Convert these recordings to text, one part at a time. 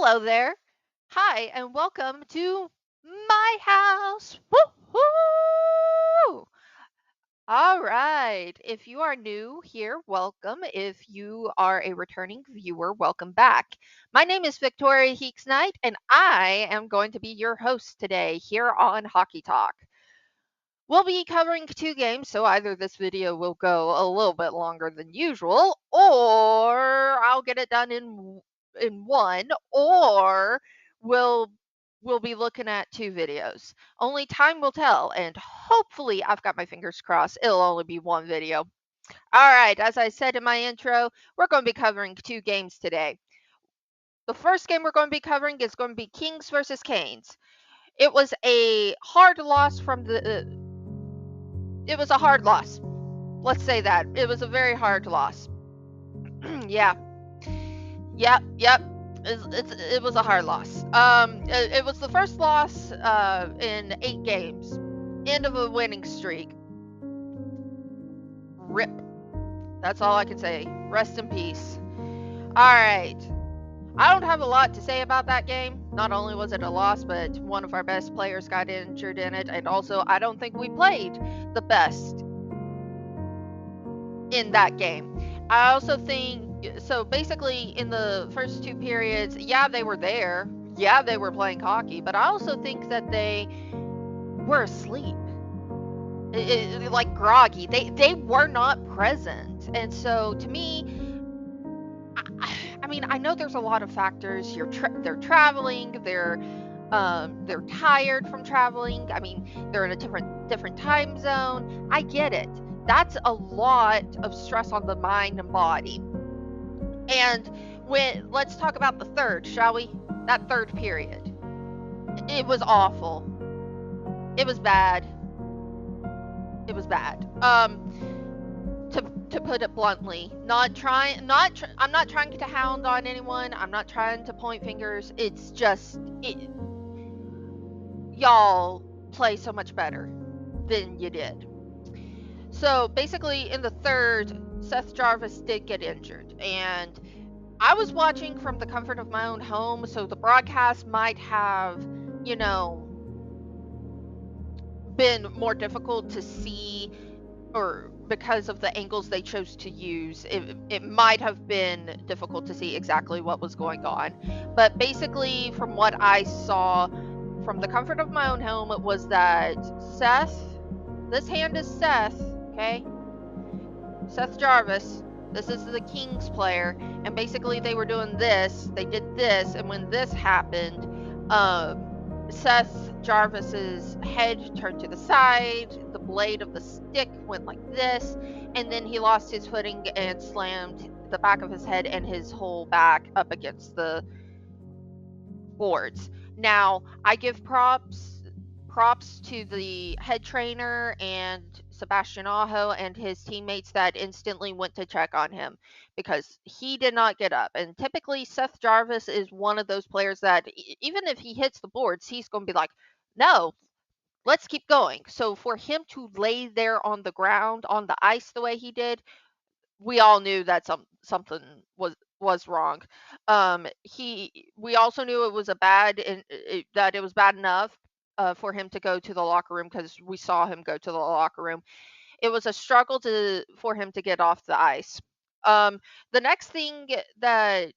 Hello there. Hi, and welcome to my house. Woo-hoo! All right. If you are new here, welcome. If you are a returning viewer, welcome back. My name is Victoria Heeks Knight, and I am going to be your host today here on Hockey Talk. We'll be covering two games, so either this video will go a little bit longer than usual, or I'll get it done in one, or we'll we'll be looking at two videos. Only time will tell, and hopefully I've got my fingers crossed it'll only be one video. All right, as I said in my intro, we're going to be covering two games today. The first game we're going to be covering is going to be Kings versus Canes. It was a hard loss from the it was a hard loss. Let's say that. It was a very hard loss. Yeah. Yep. It was a hard loss. It was the first loss in 8 games. End of a winning streak. Rip. That's all I can say. Rest in peace. All right. I don't have a lot to say about that game. Not only was it a loss, but one of our best players got injured in it, and also I don't think we played the best in that game. I also think so. Basically, in the first two periods, yeah, they were there. Yeah, they were playing hockey, but I also think that they were asleep, like groggy. They were not present, and so to me, I mean, I know there's a lot of factors. They're traveling. They're tired from traveling. I mean, they're in a different time zone. I get it. That's a lot of stress on the mind and body. And let's talk about the third, shall we? That third period. It was awful. It was bad. It was bad. To put it bluntly, I'm not trying to hound on anyone. I'm not trying to point fingers. It's just y'all play so much better than you did. So basically, in the third, Seth Jarvis did get injured, and I was watching from the comfort of my own home, so the broadcast might have, you know, been more difficult to see, or because of the angles they chose to use, it might have been difficult to see exactly what was going on. But basically, from what I saw from the comfort of my own home, it was that this hand is Seth, okay? Seth Jarvis, this is the Kings player, and basically they were doing this, they did this, and when this happened, Seth Jarvis's head turned to the side, the blade of the stick went like this, and then he lost his footing and slammed the back of his head and his whole back up against the boards. Now, I give props to the head trainer and Sebastian Aho and his teammates that instantly went to check on him because he did not get up. And typically, Seth Jarvis is one of those players that even if he hits the boards, he's going to be like, no, let's keep going. So for him to lay there on the ground, on the ice the way he did, we all knew that something was wrong. We also knew it was that it was bad enough for him to go to the locker room because we saw him go to the locker room. It was a struggle to for him to get off the ice. The next thing that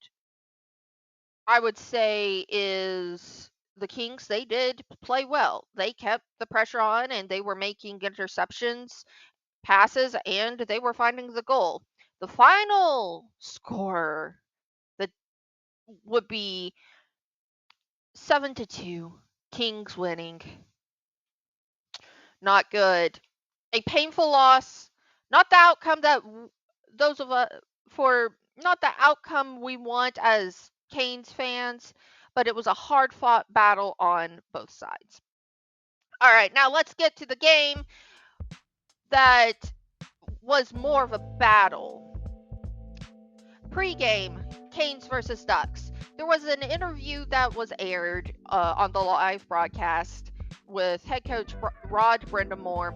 I would say is the Kings, they did play well. They kept the pressure on and they were making interceptions, passes, and they were finding the goal. The final score that would be 7-2, Kings winning. Not good. A painful loss. Not the outcome that those of us for not the outcome we want as Canes fans, but it was a hard fought battle on both sides. All right, now let's get to the game that was more of a battle. Pre-game, Canes versus Ducks. There was an interview that was aired on the live broadcast with head coach Rod Brindamore.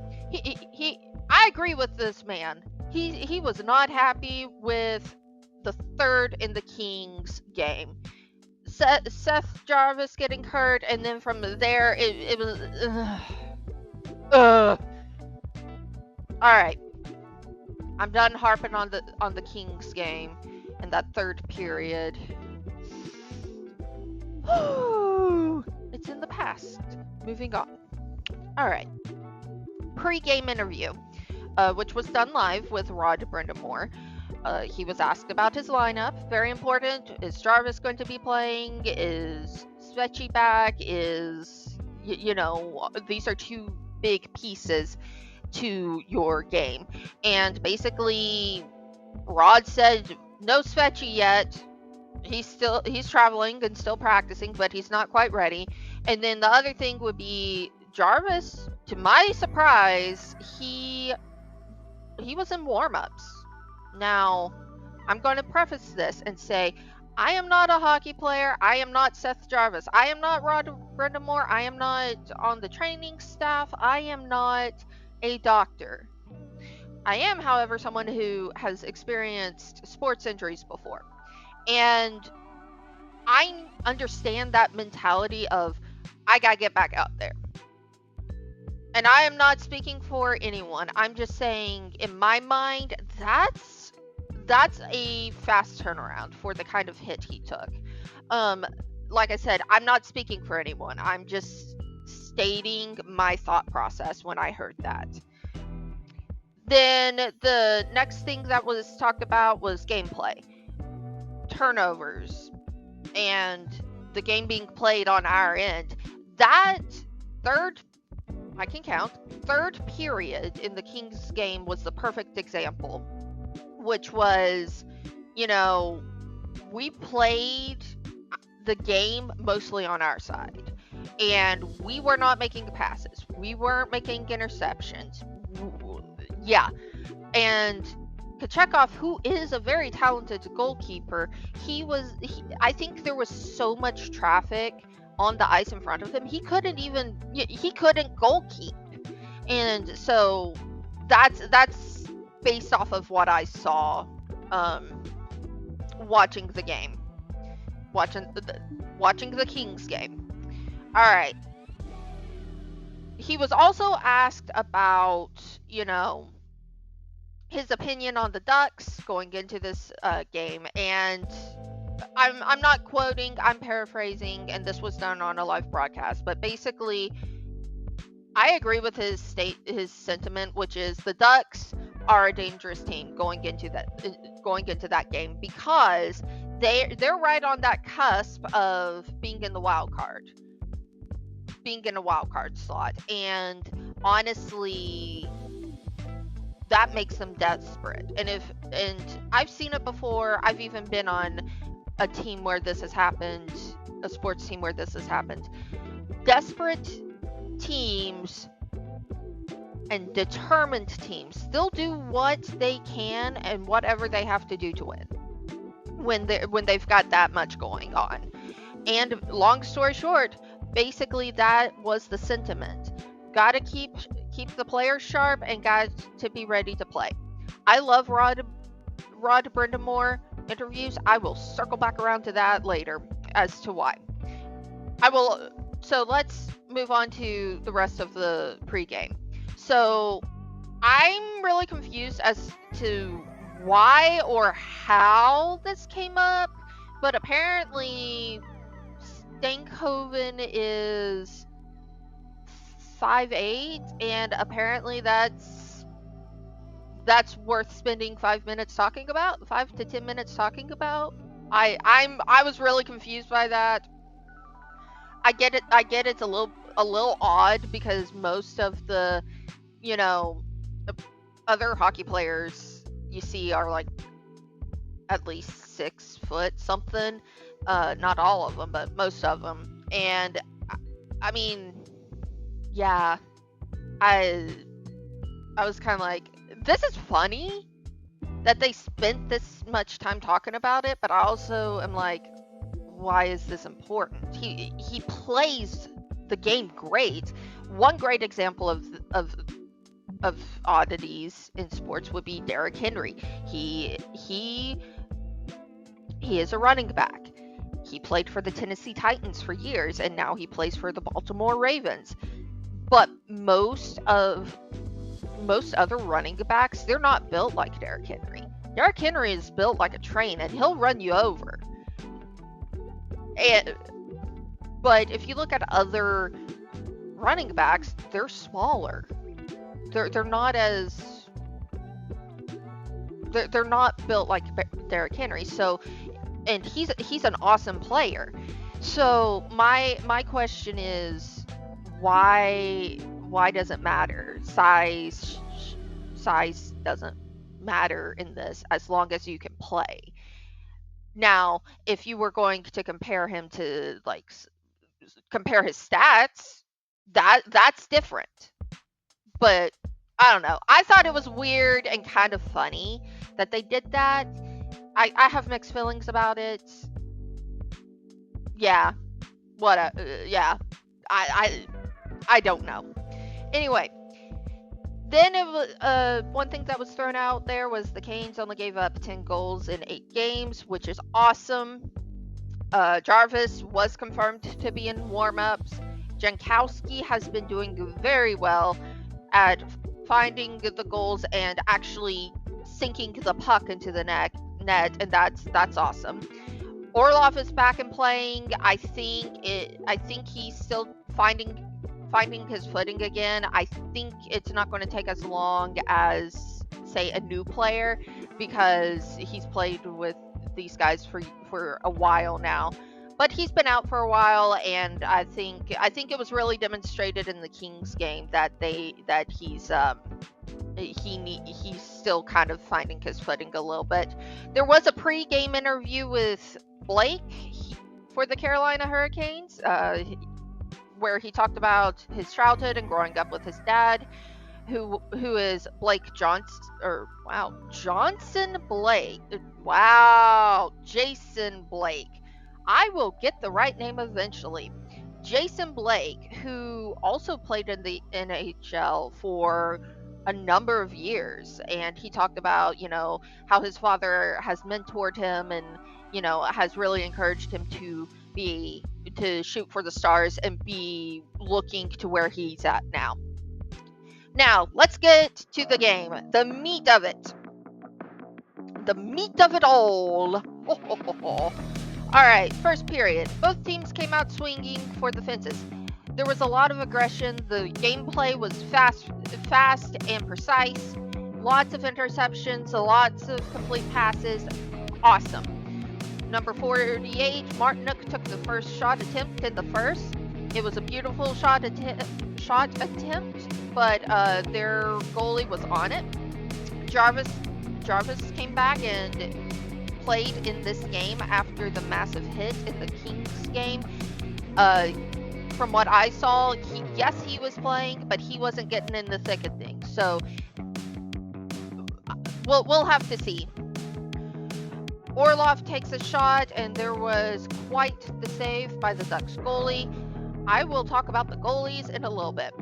I agree with this man. He was not happy with the third in the Kings game. Seth Jarvis getting hurt, and then from there it was. Ugh. All right, I'm done harping on the Kings game and that third period. It's in the past. Moving on. All right. Pre-game interview, which was done live with Rod Brind'Amour. He was asked about his lineup. Very important. Is Jarvis going to be playing? Is Svechny back? These are two big pieces to your game. And basically, Rod said no Svechny yet. He's traveling and still practicing, but he's not quite ready. And then the other thing would be Jarvis. To my surprise, he was in warm-ups. Now, I'm going to preface this and say, I am not a hockey player. I am not Seth Jarvis. I am not Rod Brind'Amour. I am not on the training staff. I am not a doctor. I am, however, someone who has experienced sports injuries before. And I understand that mentality of, I gotta get back out there. And I am not speaking for anyone. I'm just saying, in my mind, that's a fast turnaround for the kind of hit he took. Like I said, I'm not speaking for anyone. I'm just stating my thought process when I heard that. Then the next thing that was talked about was gameplay, turnovers, and the game being played on our end. That third period in the Kings game was the perfect example, which was, we played the game mostly on our side, and we were not making passes. We weren't making interceptions. Yeah. And Kochetkov, who is a very talented goalkeeper, I think there was so much traffic on the ice in front of him, he couldn't goalkeep. And so that's based off of what I saw watching the game. Watching the Kings game. All right. He was also asked about, his opinion on the Ducks going into this game, and I'm not quoting, I'm paraphrasing, and this was done on a live broadcast, but basically, I agree with his sentiment, which is the Ducks are a dangerous team going into that game, because they're right on that cusp of being in a wild card slot, and honestly, that makes them desperate. And I've seen it before. I've even been on a team where this has happened, a sports team where this has happened. Desperate teams and determined teams still do what they can and whatever they have to do to win when they've got that much going on. And long story short, basically that was the sentiment. Gotta keep the players sharp and got to be ready to play. I love Rod Brind'Amour interviews. I will circle back around to that later as to why. So let's move on to the rest of the pregame. So I'm really confused as to why or how this came up, but apparently Stankoven is 5'8", and apparently that's worth spending 5 minutes talking about, 5 to 10 minutes talking about. I was really confused by that. I get it. It's a little odd because most of the, other hockey players you see are like at least 6 foot something. Not all of them, but most of them. And I mean, yeah, I was kind of like, this is funny that they spent this much time talking about it, but I also am like, why is this important? He plays the game great. One great example of oddities in sports would be Derrick Henry. He is a running back. He played for the Tennessee Titans for years, and now he plays for the Baltimore Ravens. But most other running backs, they're not built like Derrick Henry. Derrick Henry is built like a train, and he'll run you over. But if you look at other running backs, they're smaller. They're not as they're not built like Derrick Henry. So, and he's an awesome player. So my question is, why does it matter? Size doesn't matter in this as long as you can play. Now, if you were going to compare him to compare his stats, that's different. But I don't know. I thought it was weird and kind of funny that they did that. I have mixed feelings about it. Yeah. What? Yeah. I don't know. Anyway, then it was one thing that was thrown out there was the Canes only gave up 10 goals in 8 games, which is awesome. Jarvis was confirmed to be in warm-ups. Jankowski has been doing very well at finding the goals and actually sinking the puck into the net, and that's awesome. Orlov is back and playing. I think he's still finding his footing again. I think it's not going to take as long as, say, a new player, because he's played with these guys for a while now. But he's been out for a while, and I think it was really demonstrated in the Kings game that he's still kind of finding his footing a little bit. There was a pre-game interview with Blake for the Carolina Hurricanes, where he talked about his childhood and growing up with his dad, who is Blake Johnson, Johnson Blake. Wow, Jason Blake. I will get the right name eventually. Jason Blake, who also played in the NHL for a number of years, and he talked about, how his father has mentored him and, has really encouraged him to shoot for the stars and be looking to where he's at now. Now, let's get to the game. The meat of it. The meat of it all. Alright, first period. Both teams came out swinging for the fences. There was a lot of aggression. The gameplay was fast and precise. Lots of interceptions, lots of complete passes. Awesome. Number 48, Martinook took the first shot attempt in the first. It was a beautiful shot attempt, but their goalie was on it. Jarvis came back and played in this game after the massive hit in the Kings game. From what I saw, he was playing, but he wasn't getting in the thick of things. So we'll have to see. Orlov takes a shot, and there was quite the save by the Ducks goalie. I will talk about the goalies in a little bit.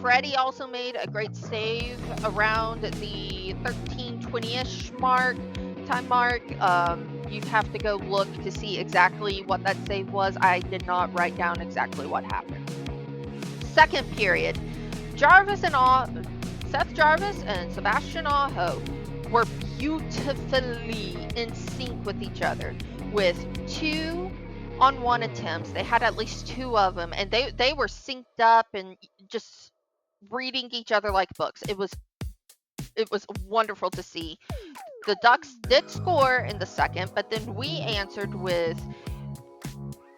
Freddie also made a great save around the 13:20-ish time mark. You'd have to go look to see exactly what that save was. I did not write down exactly what happened. Second period, Seth Jarvis and Sebastian Aho were beautifully in sync with each other with 2-on-1 attempts. They had at least 2 of them, and they were synced up and just reading each other like books. It was wonderful to see. The Ducks did score in the second, but then we answered with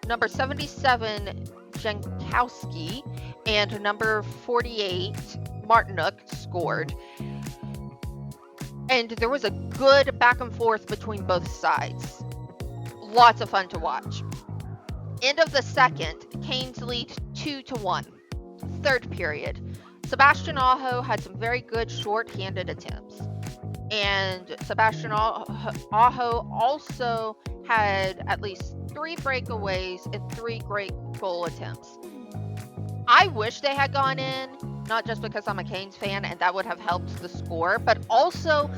number 77, Jankowski, and number 48, Martinook, scored. And there was a good back and forth between both sides. Lots of fun to watch. End of the second, Canes lead 2-1. Third period, Sebastian Aho had some very good short-handed attempts. And Sebastian Aho also had at least 3 breakaways and 3 great goal attempts. I wish they had gone in, not just because I'm a Canes fan and that would have helped the score, but also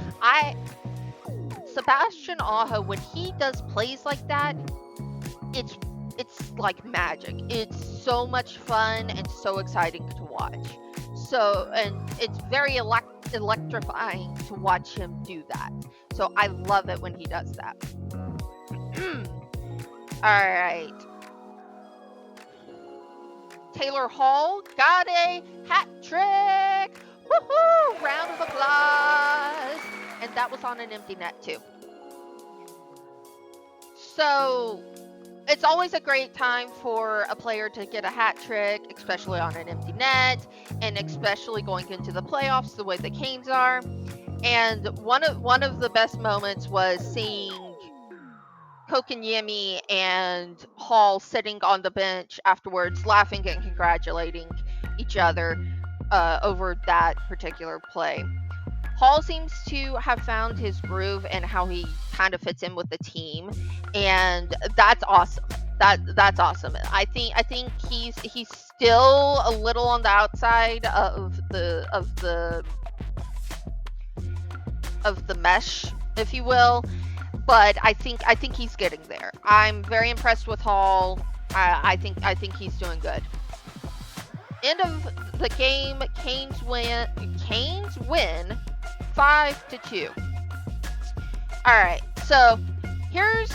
Sebastian Aho, when he does plays like that, it's it's like magic. It's so much fun and so exciting to watch. So, and it's very electrifying to watch him do that. So I love it when he does that. All right. Taylor Hall got a hat trick. Woohoo! Round of applause. And that was on an empty net too. So it's always a great time for a player to get a hat trick, especially on an empty net, and especially going into the playoffs the way the Canes are. And one of the best moments was seeing Kokanyemi and Hall sitting on the bench afterwards, laughing and congratulating each other over that particular play. Hall seems to have found his groove and how he kind of fits in with the team, and that's awesome. That's awesome. I think he's still a little on the outside of the mesh, if you will, but I think he's getting there. I'm very impressed with Hall. I think he's doing good. End of the game, Canes win. Canes win 5-2. All right, so here's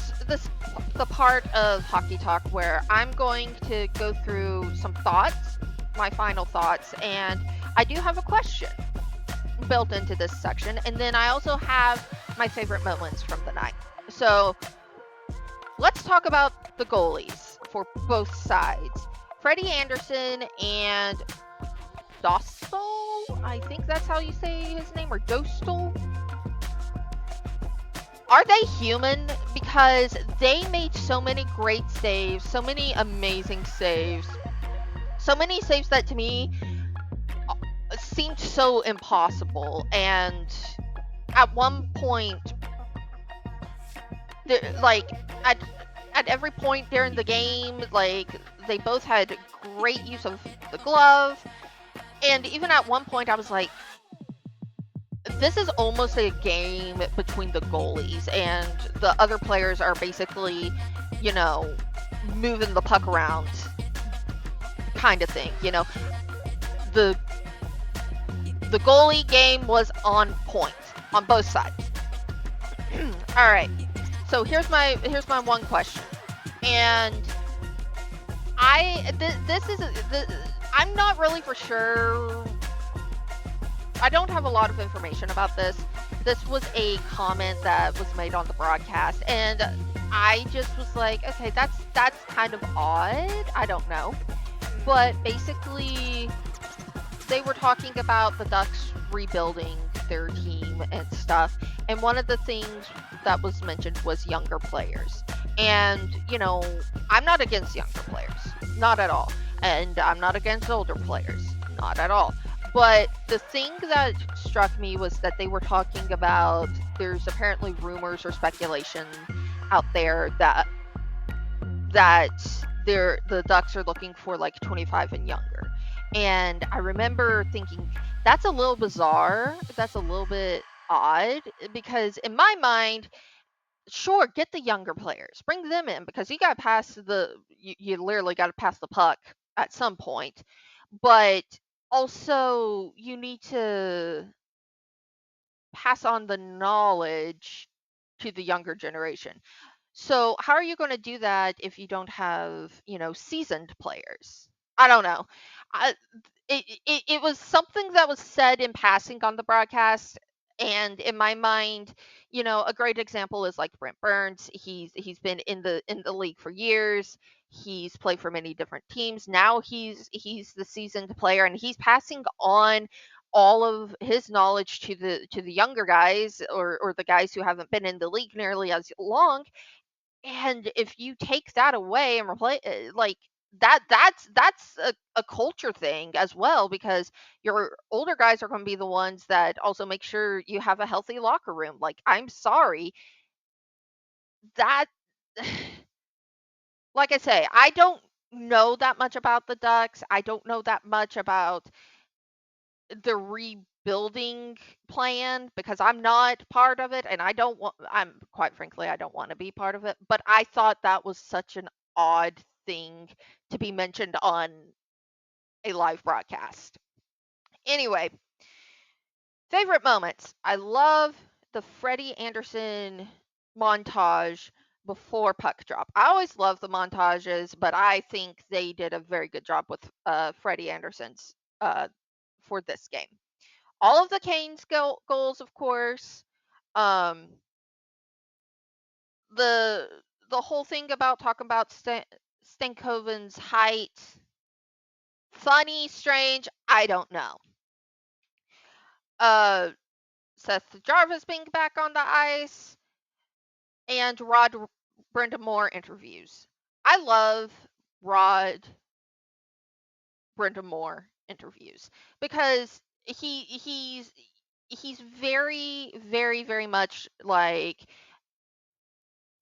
the part of Hockey Talk where I'm going to go through some thoughts, my final thoughts, and I do have a question built into this section, and then I also have my favorite moments from the night. So let's talk about the goalies for both sides. Freddie Anderson and Dostal, I think that's how you say his name, or Dostal. Are they human? Because they made so many great saves, so many amazing saves, so many saves that to me seemed so impossible. And at one point, like at every point during the game, like they both had great use of the glove. And even at one point, I was like, this is almost a game between the goalies, and the other players are basically, you know, moving the puck around kind of thing. The the goalie game was on point on both sides. All right. So here's my one question. And this is I'm not really for sure. I don't have a lot of information about this. This was a comment that was made on the broadcast, and I just was like, okay, that's kind of odd. I don't know, but basically, they were talking about the Ducks rebuilding their team and stuff, and one of the things that was mentioned was younger players. And I'm not against younger players, not at all, and I'm not against older players, not at all. But the thing that struck me was that they were talking about there's apparently rumors or speculation out there that the Ducks are looking for like 25 and younger. And I remember thinking that's a little bizarre. That's a little bit odd because in my mind, sure, get the younger players, bring them in because you literally got to pass the puck at some point. But also, you need to pass on the knowledge to the younger generation. So, how are you going to do that if you don't have, seasoned players? I don't know. I, it was something that was said in passing on the broadcast, and in my mind, a great example is like Brent Burns. He's been in the league for years. He's played for many different teams. Now he's the seasoned player, and he's passing on all of his knowledge to the younger guys, or the guys who haven't been in the league nearly as long. And if you take that away and replace, like, that's a culture thing as well, because your older guys are going to be the ones that also make sure you have a healthy locker room. Like, I'm sorry, that like I say, I don't know that much about the Ducks. I don't know that much about the rebuilding plan because I'm not part of it, and I'm quite frankly, I don't want to be part of it. But I thought that was such an odd thing to be mentioned on a live broadcast. Anyway, favorite moments. I love the Freddie Anderson montage before puck drop. I always love the montages, but I think they did a very good job with Freddie Anderson's uh, for this game. All of the Canes goals, of course. Um, the the whole thing about talking about Stankoven's height, funny, strange, I don't know. Uh, Seth Jarvis being back on the ice, and Rod Brind'Amour interviews. I love Rod Brind'Amour interviews because he's very very much like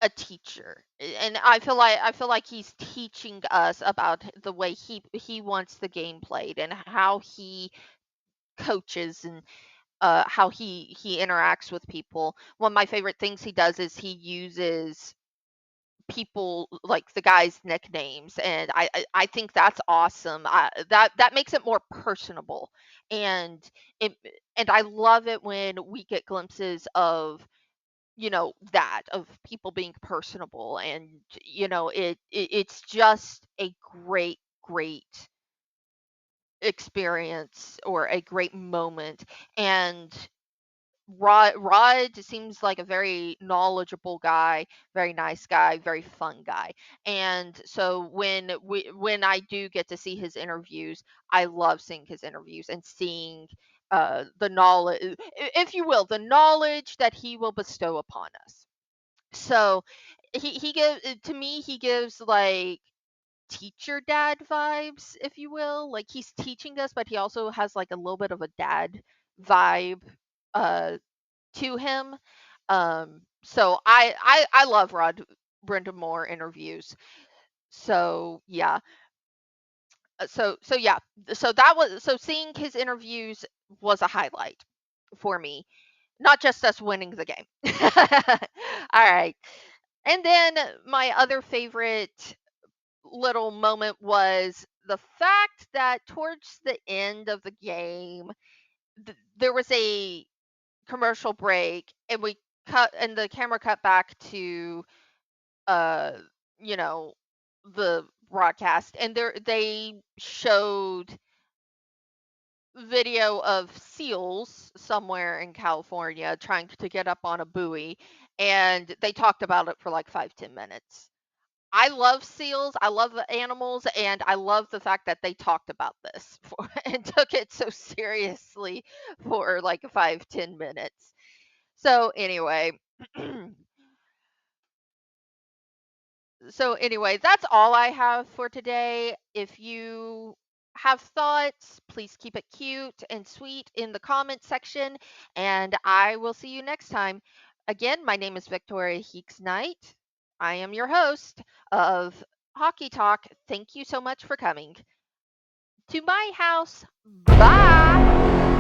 a teacher, and I feel like he's teaching us about the way he wants the game played and how he coaches and how he interacts with people. One of my favorite things he does is he uses people like the guys' nicknames, and I think that's awesome. That makes it more personable, and it and I love it when we get glimpses of that of people being personable, and it's just a great experience or a great moment. And Rod seems like a very knowledgeable guy, very nice guy, very fun guy. And so when I do get to see his interviews, I love seeing his interviews and seeing the knowledge, if you will, the knowledge that he will bestow upon us. So he gives to me he gives like teacher dad vibes, if you will. Like he's teaching us, but he also has like a little bit of a dad vibe uh to him. So I love Rod Brind'Amour interviews. So yeah. So yeah. So seeing his interviews was a highlight for me, not just us winning the game. All right. And then my other favorite little moment was the fact that towards the end of the game, there was a commercial break, and we cut, and the camera cut back to uh you know the broadcast, and they showed video of seals somewhere in California trying to get up on a buoy, and they talked about it for like 5-10 minutes. I love seals, I love the animals, and I love the fact that they talked about this and took it so seriously for like 5-10 minutes. So anyway, that's all I have for today. If you have thoughts, please keep it cute and sweet in the comment section, and I will see you next time. Again, my name is Victoria Heeks Knight. I am your host of Hockey Talk. Thank you so much for coming to my house. Bye.